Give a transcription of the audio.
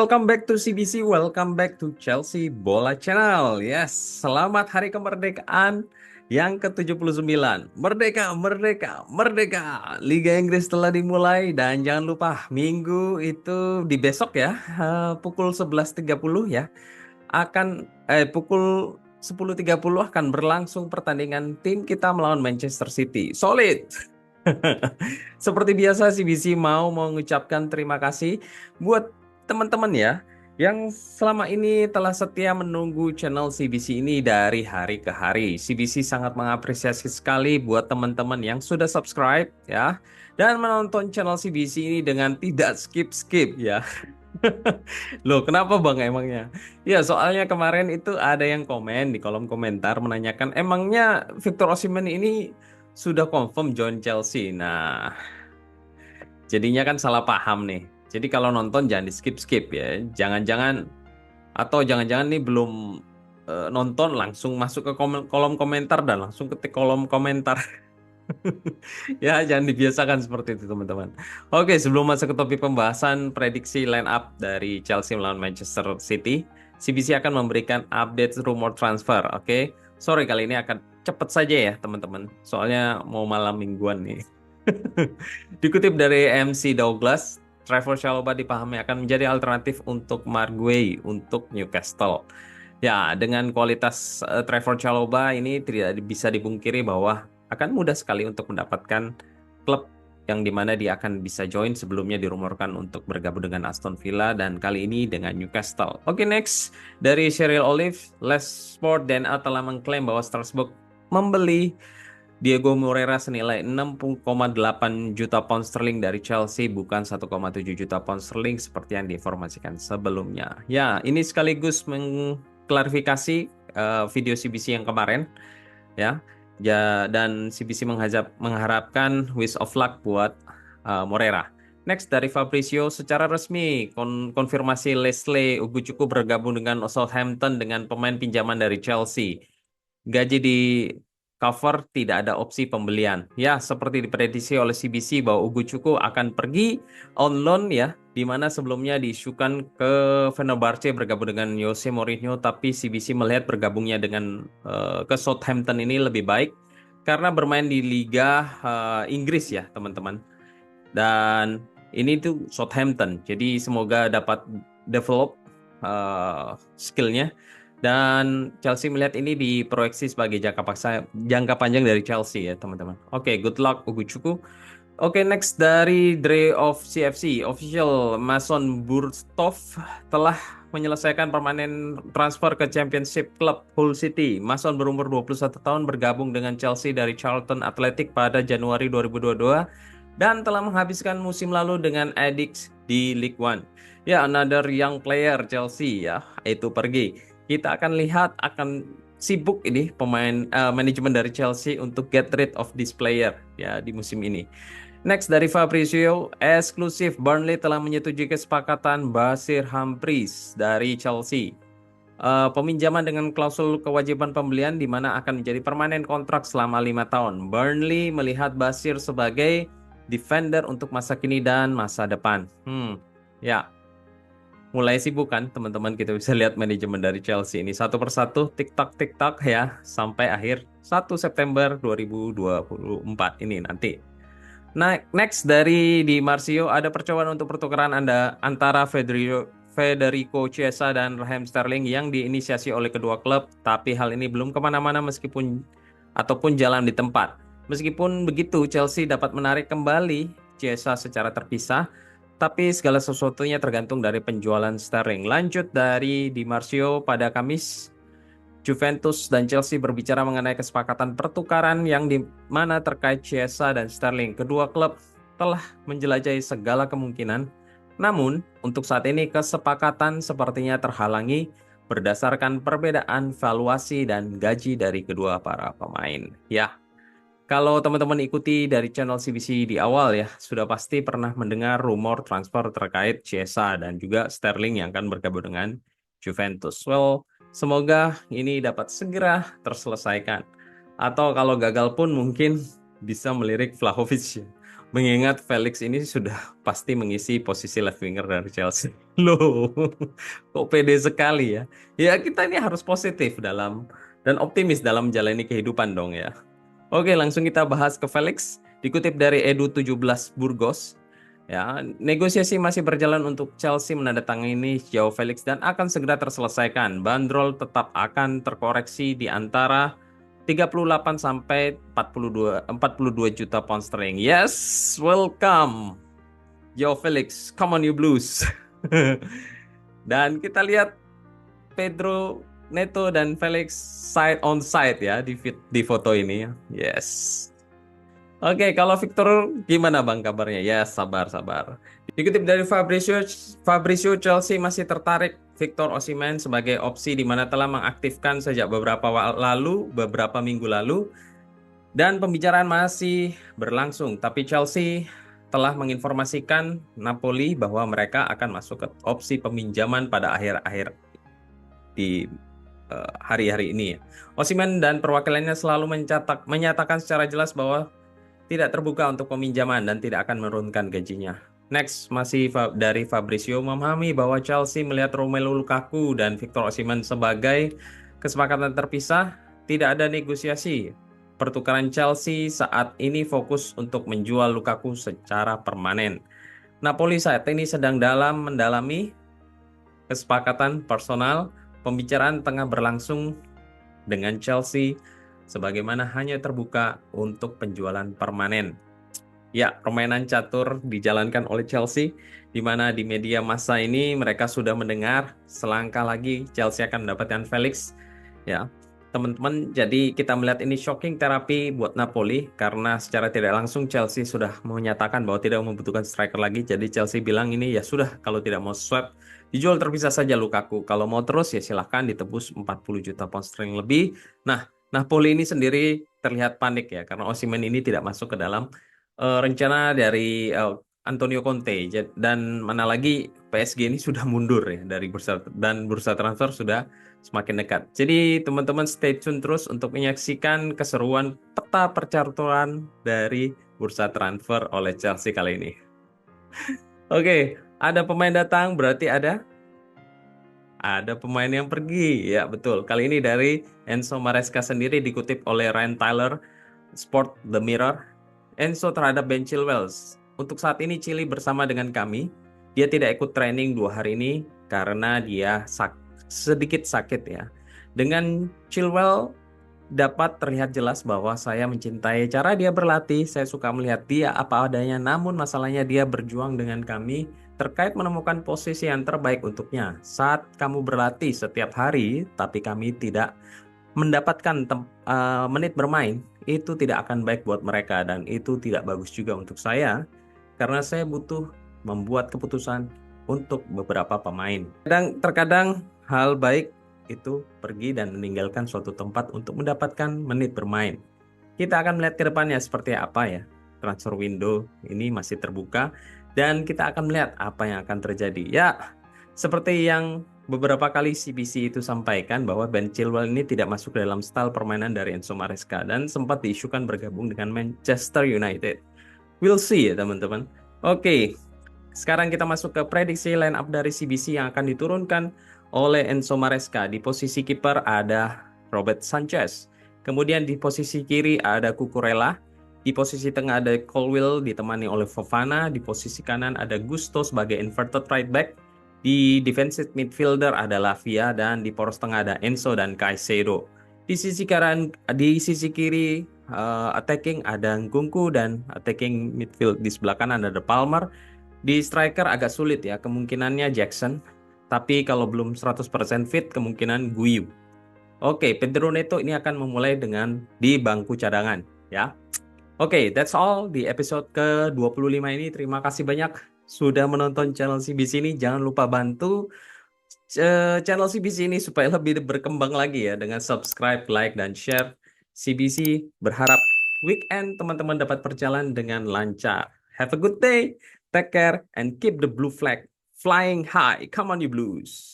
welcome back to CBC, welcome back to Chelsea Bola Channel. Yes, selamat hari kemerdekaan yang ke-79. Merdeka, merdeka, merdeka. Liga Inggris telah dimulai dan jangan lupa minggu itu di besok ya, pukul 11.30 ya. Pukul 10.30 akan berlangsung pertandingan tim kita melawan Manchester City. Solid. Seperti biasa CBC mau mengucapkan terima kasih buat teman-teman ya yang selama ini telah setia menunggu channel CBC ini dari hari ke hari. CBC sangat mengapresiasi sekali buat teman-teman yang sudah subscribe ya dan menonton channel CBC ini dengan tidak skip-skip ya. Loh, kenapa Bang emangnya? Ya, soalnya kemarin itu ada yang komen di kolom komentar menanyakan emangnya Victor Osimhen ini sudah confirm join Chelsea. Nah, jadinya kan salah paham nih. Jadi kalau nonton jangan di skip-skip ya. Jangan-jangan nih belum nonton langsung masuk ke kolom komentar dan langsung ketik kolom komentar. Ya, jangan dibiasakan seperti itu, teman-teman. Oke, sebelum masuk ke topik pembahasan prediksi line up dari Chelsea melawan Manchester City, CBC akan memberikan update rumor transfer. Oke, sorry kali ini akan cepet saja ya, teman-teman. Soalnya mau malam mingguan nih. Dikutip dari MC Douglas, Trevor Chalobah dipahami akan menjadi alternatif untuk Mark Guehi untuk Newcastle. Ya, dengan kualitas Trevor Chalobah ini tidak bisa dipungkiri bahwa akan mudah sekali untuk mendapatkan klub yang dimana dia akan bisa join. Sebelumnya dirumorkan untuk bergabung dengan Aston Villa dan kali ini dengan Newcastle. Oke, next dari Cheryl Olive, Les Sport DNA telah mengklaim bahwa Strasbourg membeli Diego Moreira senilai 6,8 juta pound sterling dari Chelsea, bukan 1,7 juta pound sterling seperti yang diinformasikan sebelumnya. Ya, ini sekaligus mengklarifikasi video CBC yang kemarin ya. Ya, dan CBC mengharapkan wish of luck buat Moreira. Next dari Fabrizio, secara resmi konfirmasi Leslie Ugochukwu bergabung dengan Southampton dengan pemain pinjaman dari Chelsea. Gaji di cover, tidak ada opsi pembelian. Ya, seperti diprediksi oleh CBC bahwa Ugochukwu akan pergi on loan ya, di mana sebelumnya diisukan ke Fenerbahce bergabung dengan Jose Mourinho, tapi CBC melihat bergabungnya dengan ke Southampton ini lebih baik karena bermain di Liga Inggris ya, teman-teman. Dan ini tuh Southampton, jadi semoga dapat develop skillnya. Dan Chelsea melihat ini diproyeksi sebagai jangka panjang dari Chelsea ya, teman-teman. Oke, good luck Ugochukwu. Oke, next dari Dre of CFC, official Mason Burstov telah menyelesaikan permanen transfer ke Championship Club Hull City. Mason berumur 21 tahun bergabung dengan Chelsea dari Charlton Athletic pada Januari 2022 dan telah menghabiskan musim lalu dengan Ajax di League One. Ya, another young player Chelsea ya, itu pergi. Kita akan lihat akan sibuk ini manajemen dari Chelsea untuk get rid of this player ya di musim ini. Next dari Fabrizio, eksklusif Burnley telah menyetujui kesepakatan Basir Humphries dari Chelsea. Peminjaman dengan klausul kewajiban pembelian di mana akan menjadi permanen kontrak selama 5 tahun. Burnley melihat Basir sebagai defender untuk masa kini dan masa depan. Ya, mulai sibuk kan teman-teman, kita bisa lihat manajemen dari Chelsea ini satu persatu tik-tak ya sampai akhir 1 September 2024 ini nanti. Nah, next dari Di Marcio, ada percobaan untuk pertukaran antara Federico Chiesa dan Raheem Sterling yang diinisiasi oleh kedua klub, tapi hal ini belum kemana-mana ataupun jalan di tempat. Meskipun begitu, Chelsea dapat menarik kembali Chiesa secara terpisah, tapi segala sesuatunya tergantung dari penjualan Sterling. Lanjut dari Di Marcio, pada Kamis, Juventus dan Chelsea berbicara mengenai kesepakatan pertukaran yang di mana terkait Chiesa dan Sterling. Kedua klub telah menjelajahi segala kemungkinan. Namun, untuk saat ini kesepakatan sepertinya terhalangi berdasarkan perbedaan valuasi dan gaji dari kedua para pemain. Ya, kalau teman-teman ikuti dari channel CBC di awal ya, sudah pasti pernah mendengar rumor transfer terkait Chiesa dan juga Sterling yang akan bergabung dengan Juventus. Well, semoga ini dapat segera terselesaikan. Atau kalau gagal pun mungkin bisa melirik Vlahovic Mengingat Felix ini sudah pasti mengisi posisi left winger dari Chelsea. Loh, kok pede sekali ya? Ya kita ini harus positif dalam dan optimis dalam menjalani kehidupan dong ya. Oke, langsung kita bahas ke Felix. Dikutip dari Edu17 Burgos, ya, negosiasi masih berjalan untuk Chelsea menandatangani Joao Felix dan akan segera terselesaikan. Bandrol tetap akan terkoreksi di antara 38 sampai 42 juta pound sterling. Yes, welcome Joao Felix. Come on you Blues. Dan kita lihat Pedro Neto dan Felix side on side ya di foto ini ya. Yes. Oke, kalau Victor gimana Bang kabarnya? Ya, sabar. Dikutip dari Fabrizio Chelsea masih tertarik Victor Osimhen sebagai opsi di mana telah mengaktifkan sejak beberapa minggu lalu dan pembicaraan masih berlangsung. Tapi Chelsea telah menginformasikan Napoli bahwa mereka akan masuk ke opsi peminjaman pada akhir-akhir di hari-hari ini ya. Osimhen dan perwakilannya selalu menyatakan secara jelas bahwa tidak terbuka untuk peminjaman dan tidak akan menurunkan gajinya. Next, masih dari Fabrizio memahami bahwa Chelsea melihat Romelu Lukaku dan Victor Osimhen sebagai kesepakatan terpisah, tidak ada negosiasi. Pertukaran Chelsea saat ini fokus untuk menjual Lukaku secara permanen. Napoli saat ini sedang mendalami kesepakatan personal. Pembicaraan tengah berlangsung dengan Chelsea sebagaimana hanya terbuka untuk penjualan permanen. Ya, permainan catur dijalankan oleh Chelsea, di mana di media massa ini mereka sudah mendengar selangkah lagi Chelsea akan mendapatkan Felix. Ya, teman-teman, jadi kita melihat ini shocking terapi buat Napoli, karena secara tidak langsung Chelsea sudah menyatakan bahwa tidak membutuhkan striker lagi. Jadi Chelsea bilang ini ya sudah, kalau tidak mau swap, dijual terpisah saja Lukaku. Kalau mau terus ya silahkan ditebus 40 juta pound sterling lebih. Nah, Napoli ini sendiri terlihat panik ya, karena Osimhen ini tidak masuk ke dalam rencana dari Antonio Conte. Dan mana lagi PSG ini sudah mundur ya dari bursa transfer sudah semakin dekat. Jadi teman-teman stay tune terus untuk menyaksikan keseruan peta percaturan dari bursa transfer oleh Chelsea kali ini. Oke, ada pemain datang berarti ada pemain yang pergi. Ya, betul. Kali ini dari Enzo Maresca sendiri, dikutip oleh Ryan Tyler, Sport The Mirror. Enzo terhadap Ben Chilwell. Untuk saat ini Chili bersama dengan kami. Dia tidak ikut training 2 hari ini karena dia sedikit sakit ya. Dengan Chilwell dapat terlihat jelas bahwa saya mencintai cara dia berlatih. Saya suka melihat dia apa adanya, namun masalahnya dia berjuang dengan kami terkait menemukan posisi yang terbaik untuknya. Saat kamu berlatih setiap hari, tapi kami tidak mendapatkan menit bermain, itu tidak akan baik buat mereka dan itu tidak bagus juga untuk saya, karena saya butuh membuat keputusan untuk beberapa pemain. Terkadang hal baik itu pergi dan meninggalkan suatu tempat untuk mendapatkan menit bermain. Kita akan melihat ke depannya seperti apa ya. Transfer window ini masih terbuka dan kita akan melihat apa yang akan terjadi. Ya, seperti yang beberapa kali CBC itu sampaikan bahwa Ben Chilwell ini tidak masuk dalam style permainan dari Enzo Maresca dan sempat diisukan bergabung dengan Manchester United. We'll see ya teman-teman. Oke, sekarang kita masuk ke prediksi line up dari CBC yang akan diturunkan oleh Enzo Maresca. Di posisi kiper ada Robert Sanchez. Kemudian di posisi kiri ada Cucurella. Di posisi tengah ada Colwill ditemani oleh Fofana. Di posisi kanan ada Gusto sebagai inverted right back. Di defensive midfielder ada Lavia dan di poros tengah ada Enzo dan Caicedo. Di sisi kiri attacking ada Nkunku dan attacking midfield di sebelah kanan ada Palmer. Di striker agak sulit ya, kemungkinannya Jackson. Tapi kalau belum 100% fit, kemungkinan Guiu. Oke, Pedro Neto ini akan memulai dengan di bangku cadangan ya. Oke, that's all di episode ke-25 ini. Terima kasih banyak sudah menonton channel CBC ini. Jangan lupa bantu channel CBC ini supaya lebih berkembang lagi ya dengan subscribe, like, dan share. CBC berharap weekend teman-teman dapat berjalan dengan lancar. Have a good day, take care, and keep the blue flag flying high. Come on you Blues.